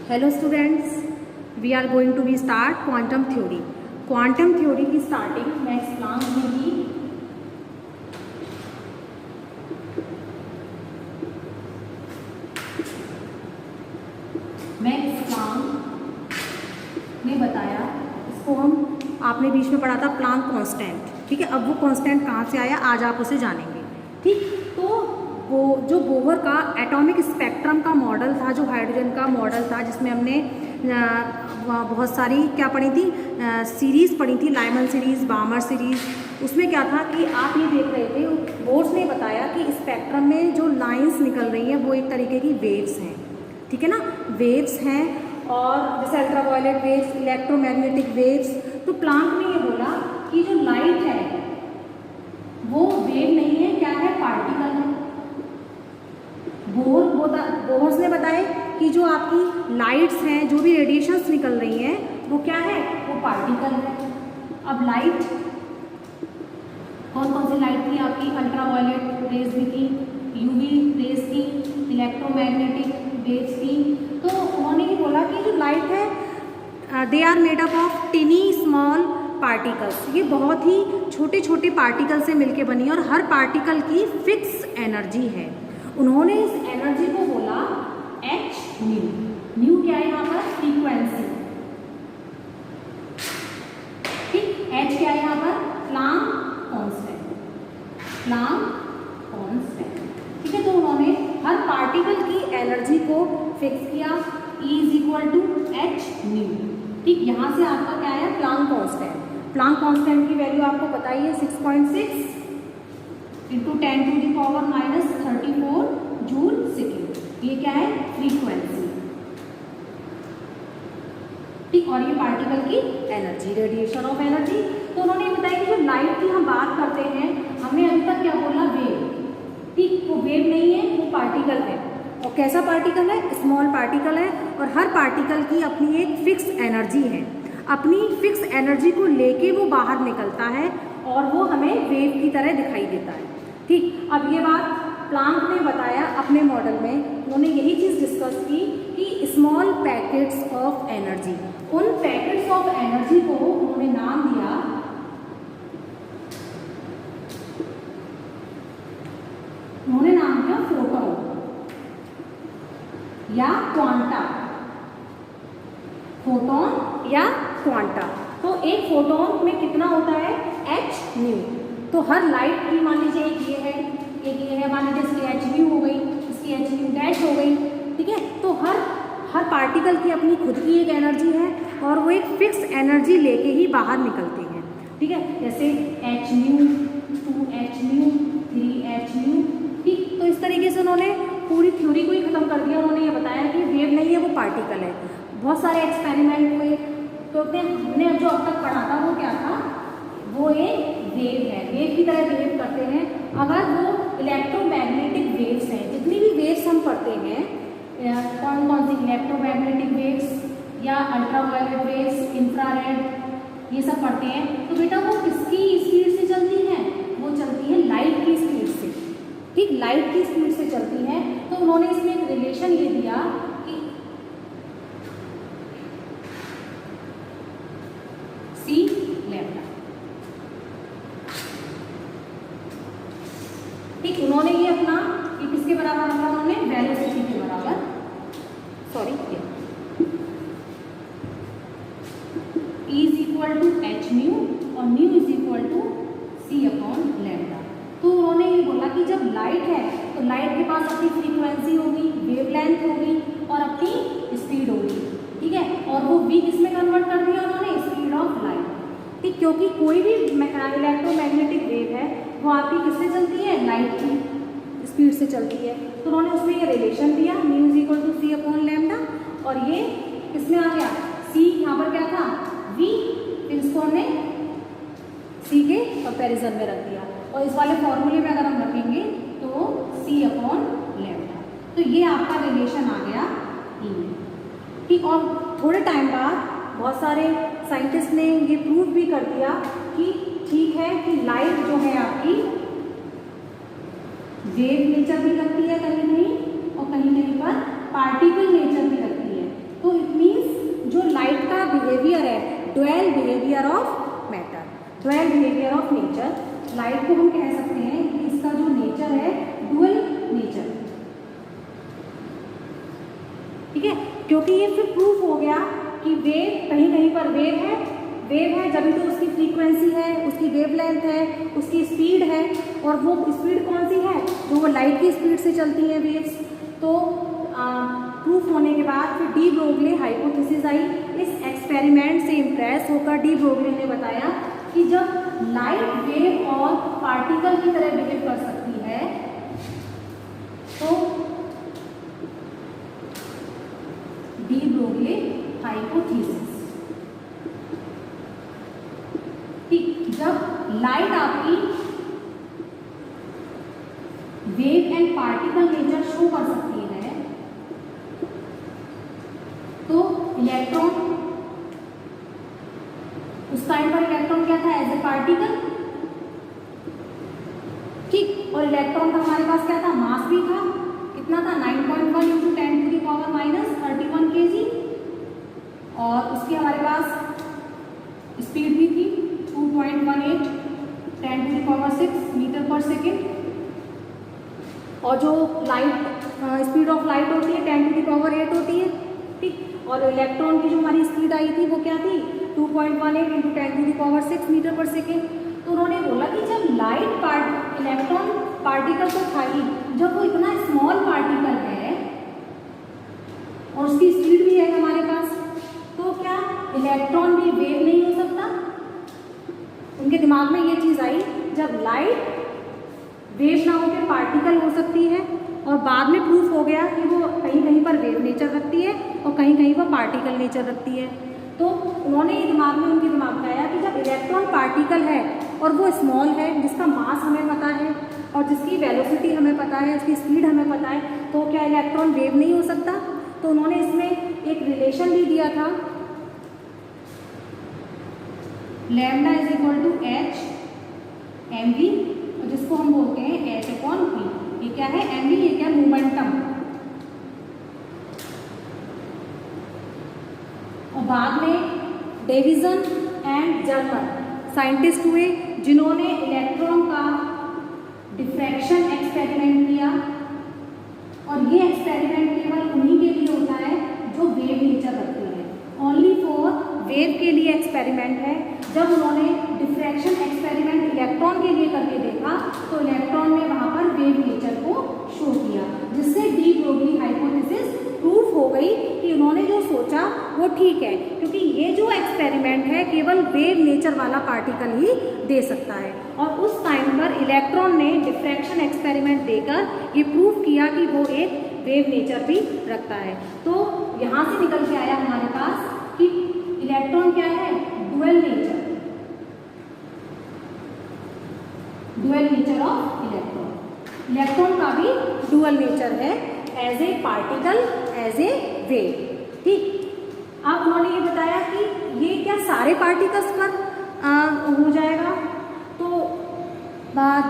Hello students, we are going to be start quantum theory. Quantum theory की starting Max Planck ने की। Max Planck ने बताया, इसको आपने बीच में पढ़ा था प्लांक कांस्टेंट, ठीक है। अब वो कांस्टेंट कहाँ से आया आज आप उसे जानेंगे, ठीक। तो वो जो बोहर का एटॉमिक स्पेक्ट्रम का मॉडल था, जो हाइड्रोजन का मॉडल था, जिसमें हमने बहुत सारी क्या पढ़ी थी, सीरीज़ पढ़ी थी, लाइमन सीरीज़, बामर सीरीज़। उसमें क्या था कि आप ये देख रहे थे, बोर्स ने बताया कि स्पेक्ट्रम में जो लाइंस निकल रही हैं वो एक तरीके की वेव्स हैं, ठीक है ना, वेव्स हैं। और जैसे अल्ट्रावायलेट वेव्स, इलेक्ट्रोमैग्नेटिक वेव्स। तो प्लांक ने ये बोला कि जो लाइट है वो वेव नहीं है, क्या है, पार्टिकल है। बोहर्स ने बताया कि जो आपकी लाइट्स हैं, जो भी रेडिएशंस निकल रही हैं, वो क्या है, वो पार्टिकल है। अब लाइट कौन कौन सी लाइट थी आपकी, अल्ट्रावायलेट रेज भी थी, यूवी रेज थी, इलेक्ट्रोमैग्नेटिक वेव्स थी। तो उन्होंने ये बोला कि जो लाइट है they are made up of tiny small particles. ये बहुत ही छोटे छोटे पार्टिकल से मिलके बनी है और हर पार्टिकल की फिक्स एनर्जी है। उन्होंने इस एनर्जी को बोला एच न्यू। न्यू क्या है यहाँ पर, फ्रीक्वेंसी, ठीक। एच क्या है यहाँ पर, प्लांक कांस्टेंट, प्लांक कांस्टेंट, ठीक है। तो उन्होंने हर पार्टिकल की एनर्जी को फिक्स किया, E is equal to H nu, ठीक। यहाँ से आपका क्या है, प्लांक कांस्टेंट। प्लांक कांस्टेंट की वैल्यू आपको पता ही है, 6.6 इंटू 10⁻⁻34 जूल सेकेंड। ये क्या है, फ्रीक्वेंसी, ठीक। और ये पार्टिकल की एनर्जी, रेडिएशन ऑफ एनर्जी। तो उन्होंने बताया कि जो लाइट की हम बात करते हैं, हमने अभी तक क्या बोला, वेव, ठीक। वो वेव नहीं है, वो पार्टिकल है। और कैसा पार्टिकल है, स्मॉल पार्टिकल है। और हर पार्टिकल की अपनी एक फिक्स एनर्जी है। अपनी फिक्स एनर्जी को लेके वो बाहर निकलता है और वो हमें वेव की तरह दिखाई देता है, ठीक। अब ये बात प्लांक ने बताया अपने मॉडल में। उन्होंने यही चीज़ डिस्कस की कि स्मॉल पैकेट्स ऑफ एनर्जी, उन पैकेट्स ऑफ एनर्जी को उन्होंने नाम दिया, उन्होंने नाम दिया फोटॉन या क्वांटा, फोटॉन या क्वांटा। तो एक फोटॉन में कितना होता है, एच न्यू। तो हर लाइट की मान लीजिए एक ये है, एक ये है, मान लीजिए इसकी एच न्यू हो गई, इसकी एच न्यू डैश हो गई, ठीक है। तो हर पार्टिकल की अपनी खुद की एक एनर्जी है और वो एक फिक्स एनर्जी लेके ही बाहर निकलती है, ठीक है। जैसे H new, 2H new, 3H new, ठीक। तो इस तरीके से उन्होंने पूरी थ्योरी को ही खत्म कर दिया। उन्होंने ये बताया कि वेव नहीं है, वो पार्टिकल है। बहुत सारे एक्सपेरिमेंट हुए। तो हमने जो अब तक पढ़ा था वो क्या था, वो एक वेव है, वेव की तरह बिहेव करते हैं। अगर वो इलेक्ट्रोमैग्नेटिक वेव्स हैं, जितनी भी वेव्स हम पढ़ते हैं, कौन कौन सी, इलेक्ट्रोमैग्नेटिक वेव्स या अल्ट्रावायलेट वेव्स, इंफ्रारेड, ये सब पढ़ते हैं, तो बेटा वो किसकी स्पीड से चलती हैं, वो चलती है लाइट की स्पीड से, ठीक। लाइट की स्पीड से चलती हैं। तो उन्होंने इसमें एक रिलेशन ये दिया कि C लैम्डा, ठीक। उन्होंने ये अपना ये किसके बराबर रखा, उन्होंने वेलोसिटी के बराबर, sorry, E is equal to H nu और nu is equal to C upon lambda. तो उन्होंने ये बोला कि जब लाइट है तो लाइट के पास अपनी फ्रीक्वेंसी होगी, वेवलेंथ होगी और अपनी स्पीड होगी, ठीक है। और वो v किसमें कन्वर्ट कर दिया उन्होंने, स्पीड ऑफ लाइट, ठीक। क्योंकि कोई भी इलेक्ट्रोमैग्नेटिक वेव है वो आपकी किससे चलती है, लाइट की स्पीड से चलती है। तो उन्होंने उसमें ये रिलेशन दिया, nu is equal to C upon lambda. और ये किसमें आ गया, C यहाँ पर क्या था, v, फिर इसको हमने C के कंपेरिजन में रख दिया। और इस वाले फॉर्मूले में अगर हम रखेंगे तो C अपॉन लैम्डा। तो ये आपका रिलेशन आ गया E, ठीक। और थोड़े टाइम बाद बहुत सारे साइंटिस्ट ने ये प्रूव भी कर दिया कि ठीक है कि लाइट जो है आपकी वेव नेचर भी रखती है कहीं कहीं, और कहीं कहीं पर पार्टिकल नेचर भी रखती है। तो behaviour of matter, dual behaviour of nature. Light को हम कह सकते हैं कि इसका जो नेचर है डुअल नेचर, ठीक है, क्योंकि ये फिर प्रूफ हो गया कि वेव कहीं कहीं पर वेव है जब तो उसकी फ्रीक्वेंसी है, उसकी वेवलेंथ है, उसकी स्पीड है, और वो स्पीड कौन सी है, जो वो लाइट की स्पीड से चलती है वेव्स। तो प्रूफ होने के बाद फिर डी ब्रोगली हाइपोथेसिस आई। इस एक्सपेरिमेंट से इम्प्रेस होकर डी ब्रोगली ने बताया कि जब लाइट वेव और पार्टिकल की तरह बिहेव कर सकती है तो डी ब्रोगली हाइपोथेसिस, ठीक, जब लाइट आपकी wave and particle nature show कर सकती है तो इलेक्ट्रॉन, उस टाइम पर इलेक्ट्रॉन क्या था, एज ए पार्टिकल, ठीक, और इलेक्ट्रॉन का हमारे पास क्या था, मास भी था, कितना था 9.1 × 10⁻³ kg, और उसकी हमारे पास स्पीड भी थी 2.18 10⁻⁶ मीटर पर सेकेंड, और जो लाइट स्पीड ऑफ लाइट होती है 10⁸ होती है, ठीक, और इलेक्ट्रॉन की जो हमारी स्पीड आई थी वो क्या थी 2.18 × 10⁻⁶ मीटर पर सेकेंड। तो उन्होंने बोला कि जब लाइट इलेक्ट्रॉन पार्टिकल तो था ही, जब वो इतना स्मॉल पार्टिकल है और उसकी स्पीड भी है हमारे पास, तो क्या इलेक्ट्रॉन भी वेव नहीं हो सकता? उनके दिमाग में ये चीज़ आई, जब लाइट वेव ना होकर पार्टिकल हो सकती है, और बाद में प्रूफ हो गया कि वो कहीं कहीं पर वेव नेचर रखती है और कहीं कहीं पर पार्टिकल नेचर रखती है। तो उन्होंने उनके दिमाग में आया कि जब इलेक्ट्रॉन पार्टिकल है और वो स्मॉल है, जिसका मास हमें पता है और जिसकी वेलोसिटी हमें पता है, उसकी स्पीड हमें पता है, तो क्या इलेक्ट्रॉन वेव नहीं हो सकता? तो उन्होंने इसमें एक रिलेशन भी दिया था, lambda is equal to h m v, जिसको हम बोलते हैं H/P। ये क्या है एम वी, ये क्या मोमेंटम। और बाद में डेविसन एंड जर्मन साइंटिस्ट हुए जिन्होंने इलेक्ट्रॉन का डिफ्रैक्शन एक्सपेरिमेंट किया, और ये एक्सपेरिमेंट केवल उन्हीं के लिए होता है जो वेव नेचर रखते हैं, ओनली फॉर वेव के लिए एक्सपेरिमेंट है। जब उन्होंने डिफ्रैक्शन एक्सपेरिमेंट इलेक्ट्रॉन के लिए करके देखा तो इलेक्ट्रॉन ने वहाँ पर वेव नेचर को शो किया, जिससे डी ब्रोगली हाइपोथेसिस प्रूफ हो गई कि उन्होंने जो सोचा वो ठीक है, क्योंकि ये जो एक्सपेरिमेंट है केवल वेव नेचर वाला पार्टिकल ही दे सकता है। और उस टाइम पर इलेक्ट्रॉन ने डिफ्रैक्शन एक्सपेरिमेंट देकर ये प्रूफ किया कि वो एक वेव नेचर भी रखता है। तो यहाँ से निकल के आया हमारे पास कि इलेक्ट्रॉन क्या है, dual nature, dual nature of electron. Electron का भी डुअल नेचर है, as a particle, as a wave, ठीक। अब उन्होंने ये बताया कि ये क्या सारे पार्टिकल्स पर हो जाएगा? तो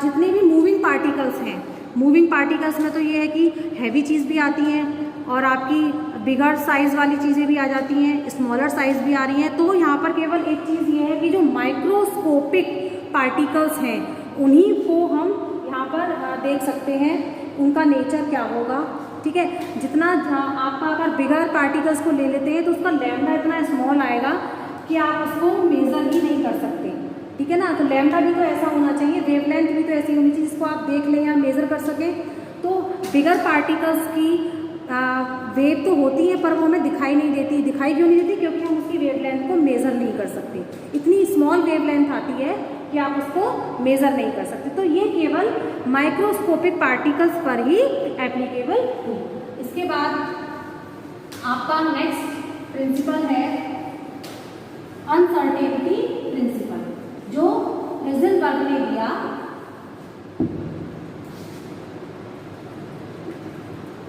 जितने भी मूविंग पार्टिकल्स हैं, मूविंग पार्टिकल्स में तो ये है कि हैवी चीज़ भी आती हैं और आपकी बिगर साइज़ वाली चीज़ें भी आ जाती हैं, स्मॉलर साइज़ भी आ रही हैं। तो यहाँ पर केवल एक चीज़ ये है कि जो माइक्रोस्कोपिक पार्टिकल्स हैं उन्हीं को हम यहाँ पर देख सकते हैं, उनका नेचर क्या होगा, ठीक है। जितना आपका अगर बिगर पार्टिकल्स को ले लेते हैं तो उसका लैम्डा इतना स्मॉल आएगा कि आप उसको मेज़र ही नहीं कर सकते, ठीक है ना। तो लैम्डा भी तो ऐसा होना चाहिए, वेवलेंथ भी तो ऐसी होनी चाहिए जिसको आप देख लें या मेज़र कर सकें। तो बिगर पार्टिकल्स की वेव तो होती है पर वो हमें दिखाई नहीं देती। दिखाई क्यों नहीं देती? क्योंकि हम उसकी वेवलेंथ को मेज़र नहीं कर सकते। इतनी स्मॉल वेवलेंथ आती है कि आप उसको मेज़र नहीं कर सकते। तो ये केवल माइक्रोस्कोपिक पार्टिकल्स पर ही एप्लीकेबल हुई। इसके बाद आपका नेक्स्ट प्रिंसिपल है अनसर्टेनिटी प्रिंसिपल, जो हेज़नबर्ग ने दिया।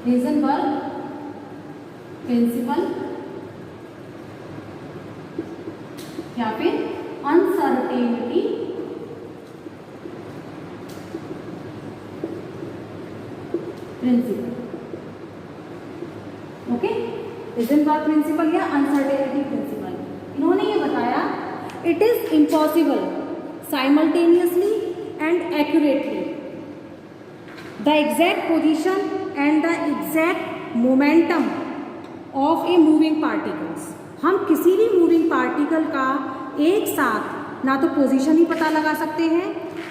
हेज़नबर्ग प्रिंसिपल या फिर अनसर्टेनिटी प्रिंसिपल, ओके। हेज़नबर्ग प्रिंसिपल या अनसर्टेनिटी प्रिंसिपल, इन्होंने ये बताया it is impossible simultaneously and accurately the exact position and the exact momentum of a moving particles. हम किसी भी मूविंग पार्टिकल का एक साथ ना तो पोजीशन ही पता लगा सकते हैं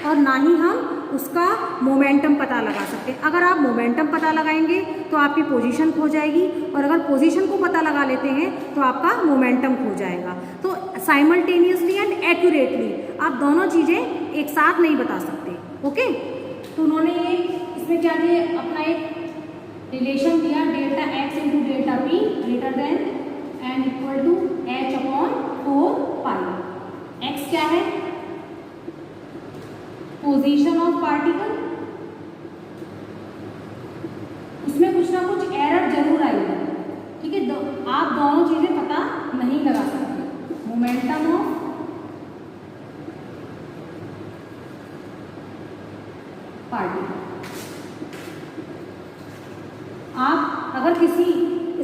और ना ही हम उसका मोमेंटम पता लगा सकते हैं। अगर आप मोमेंटम पता लगाएंगे तो आपकी पोजीशन खो जाएगी, और अगर पोजीशन को पता लगा लेते हैं तो आपका मोमेंटम खो जाएगा। तो साइमल्टेनियसली एंड एक्यूरेटली आप दोनों चीज़ें एक साथ नहीं बता सकते। ओके, तो उन्होंने ये इसमें क्या किया, अपना एक रिलेशन दिया, delta x into delta p greater than and equal to h upon 4 pi. X क्या है, पोजीशन ऑफ पार्टिकल, उसमें कुछ ना कुछ एरर जरूर आएगा, ठीक है। आप दोनों चीजें पता नहीं लगा सकते। मोमेंटम ऑफ पार्टिकल, आप अगर किसी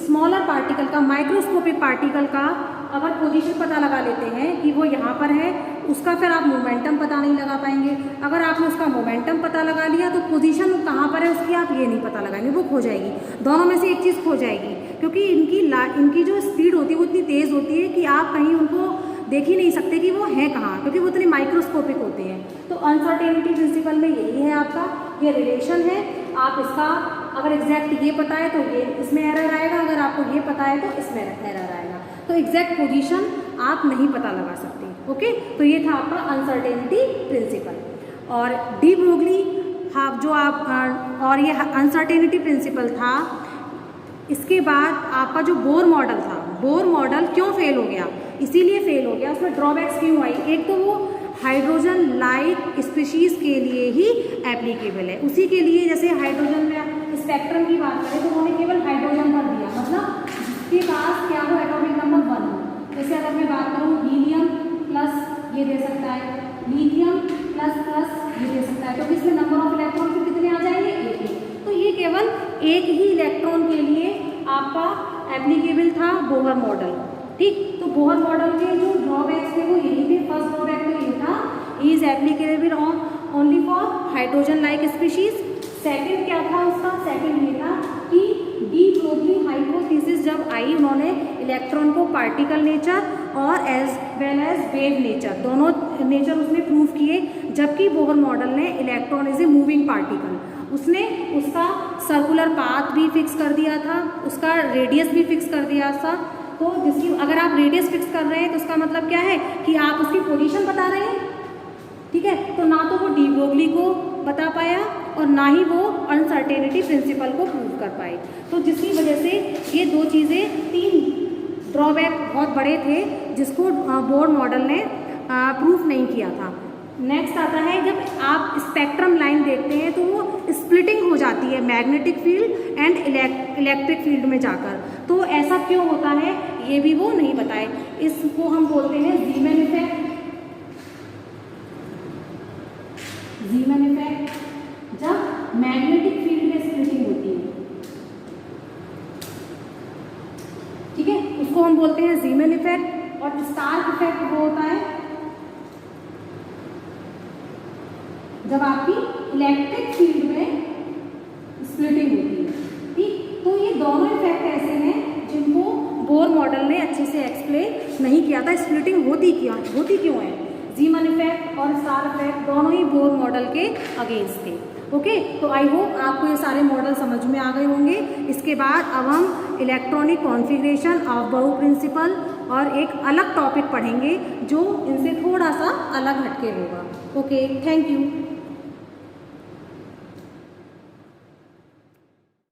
स्मॉलर पार्टिकल का, माइक्रोस्कोपिक पार्टिकल का अगर पोजीशन पता लगा लेते हैं कि वो यहाँ पर है, उसका फिर आप मोमेंटम पता नहीं लगा पाएंगे। अगर आपने उसका मोमेंटम पता लगा लिया तो पोजीशन कहाँ पर है उसकी आप ये नहीं पता लगाएंगे, वो खो जाएगी। दोनों में से एक चीज़ खो जाएगी, क्योंकि इनकी जो स्पीड होती है वो इतनी तेज़ होती है कि आप कहीं उनको देख ही नहीं सकते कि वो हैं कहाँ, क्योंकि वो इतने माइक्रोस्कोपिक होते हैं। तो अनसर्टेनिटी प्रिंसिपल में यही है, आपका ये रिलेशन है। आप इसका अगर एग्जैक्ट ये पता है तो ये इसमें एरर आएगा, अगर आपको ये पता है तो इसमें एरर आएगा। तो एग्जैक्ट पोजीशन आप नहीं पता लगा सकते। ओके, तो ये था आपका अनसर्टेनिटी प्रिंसिपल। और डी ब्रोगली हाँ जो आप और ये अनसर्टेनिटी प्रिंसिपल था। इसके बाद आपका जो बोर मॉडल था, बोर मॉडल क्यों फेल हो गया, इसीलिए फेल हो गया, उसमें ड्रॉबैक्स क्यों आई। एक तो वो हाइड्रोजन लाइक स्पीशीज़ के लिए ही एप्लीकेबल है, उसी के लिए। जैसे हाइड्रोजन में स्पेक्ट्रम की बात करें तो उन्होंने केवल हाइड्रोजन पर दिया, मतलब इसके पास क्या हो, एटॉमिक नंबर 1 हो। जैसे अगर मैं बात करूँ हीलियम प्लस ये दे सकता है, लिथियम प्लस प्लस ये दे सकता है, तो इसमें नंबर ऑफ इलेक्ट्रॉन फिर कितने आ जाएंगे, 1। तो ये केवल एक ही इलेक्ट्रॉन के लिए आपका एप्लीकेबल था बोहर मॉडल, ठीक। तो बोहर मॉडल के जो ड्रॉबैक्स थे वो यही थे। फर्स्ट ड्रॉबैक तो ये था, he is applicable only for hydrogen like species. Second क्या था उसका, सेकंड ये था कि डी ब्रोगली हाइपोथेसिस जब आई, उन्होंने इलेक्ट्रॉन को पार्टिकल नेचर और as well as wave nature, दोनों नेचर उसने प्रूव किए। जबकि बोहर मॉडल ने electron is a moving particle, उसने उसका सर्कुलर पाथ भी फिक्स कर दिया था, उसका रेडियस भी फिक्स कर दिया था। तो जिसकी अगर आप रेडियस फिक्स कर रहे हैं तो उसका मतलब क्या है कि आप उसकी पोजीशन बता रहे हैं, ठीक है। तो ना तो वो डी ब्रोगली को बता पाया और ना ही वो अनसर्टेनिटी प्रिंसिपल को प्रूव कर पाए। तो जिसकी वजह से ये दो चीज़ें, 3 ड्रॉबैक बहुत बड़े थे जिसको बोर मॉडल ने प्रूफ नहीं किया था। नेक्स्ट आता है, जब आप स्पेक्ट्रम लाइन देखते हैं तो वो स्प्लिटिंग हो जाती है magnetic field and electric field में जाकर। तो ऐसा क्यों होता है ये भी वो नहीं बताए। इसको हम बोलते हैं ज़ीमैन इफेक्ट। ज़ीमैन इफेक्ट जब मैग्नेटिक फील्ड में स्प्लिटिंग होती है, ठीक है, उसको हम बोलते हैं ज़ीमैन इफेक्ट। और स्टार्क इफेक्ट वो होता है जब आपकी इलेक्ट्रिक फील्ड में स्प्लिटिंग होती है, ठीक। तो ये दोनों इफेक्ट ऐसे हैं जिनको बोर मॉडल ने अच्छे से एक्सप्लेन नहीं किया था। स्प्लिटिंग होती क्यों है, ज़ीमैन इफेक्ट और स्टार इफेक्ट दोनों ही बोर मॉडल के अगेंस्ट थे। ओके, तो आई होप आपको ये सारे मॉडल समझ में आ गए होंगे। इसके बाद अब हम electronic configuration of Bohr principle और एक अलग टॉपिक पढ़ेंगे जो इनसे थोड़ा सा अलग हटके होगा। Okay, thank you.